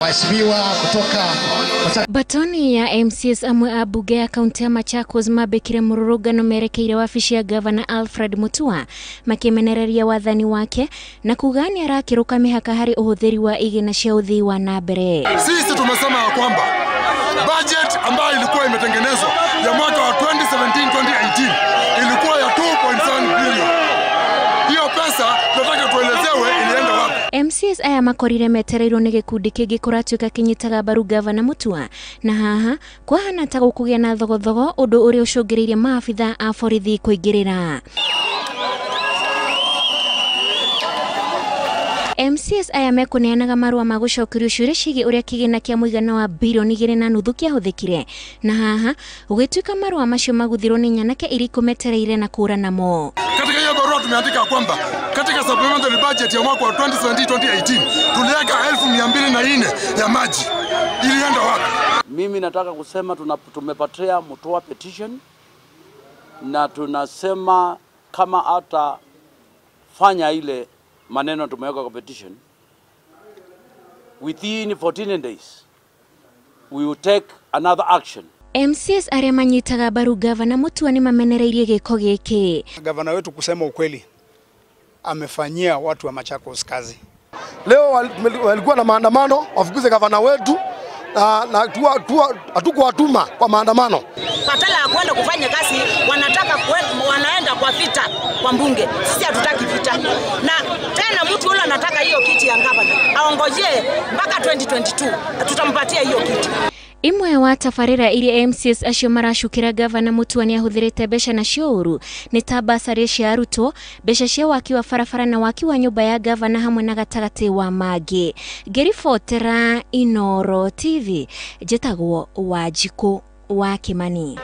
Waheshimiwa kutoka batoni ya MCS amwe a mbunge ya kaunti ya Machakos mabekire Mururungano merekeire wabici ya gavana Afred Mutua makimumenereria wathani wake na kugani arakiruka mihaka hari uhuthiri wa igina cia uthii wa na mbere. Sisi tumesema ya kwamba budget ambayo ilikuwa imetengenezwa ya mwaka wa 2017-2018 ilikuwa ya 2.7 billion. Hiyo pesa tunataka tuelezewe ilienda wapi. MCS aya makorire metereirwo ni gikundi kingi kuratuika kinyitaga mbaru gavana Mutua na haha kwahana ta gukugia na thogothogo undu uri ucungiririe maabitha a borithi kuingirira. MCS aya mekuneanaga marua ma gucokerio ciuria ciigi uria kigina kia muigana wa bilioni 2.5 kiahuthikire na haha ugituika marua macio maguthirwo ni nyanake iriku metereire na kura namo. Katika hiyo barua tumeandika kwamba katika supplementary budget ya mwaka wa 2017-2018 tuliweka 1204 ya maji. Ilienda wapi? Mimi nataka kusema tumepatia Mutua petition na tunasema kama hata fanya ile maneno tumeweka kwa petition within 14 days we will take another action. MCS aria manyitaga mbaru gavana Mutua ni mamenereirie giko giki. Gavana wetu kusema ukweli amefanyia watu wa Machakos kazi. Leo walikuwa na maandamano wafukuze gavana wetu na hatukuwatuma kwa maandamano. Badala ya kwenda kufanya kazi wanaenda kwa vita kwa mbunge. Sisi hatutaki vita. Na tena mtu yule anataka hiyo kiti ya ngabana aongojee mpaka 2022 tutampatia hiyo kiti. Imwe wa tafarira iria MCS acio maracukira gavana Mutua ni ahuthirite besha na ciuru ni ta basari cia arutwo, besha cia waki wa farafara na waki wa nyumba ya gavana hamwe na gatagati wa magi. Ngiribotera Inoro TV, jetagwo Wanjiku wa Kimani.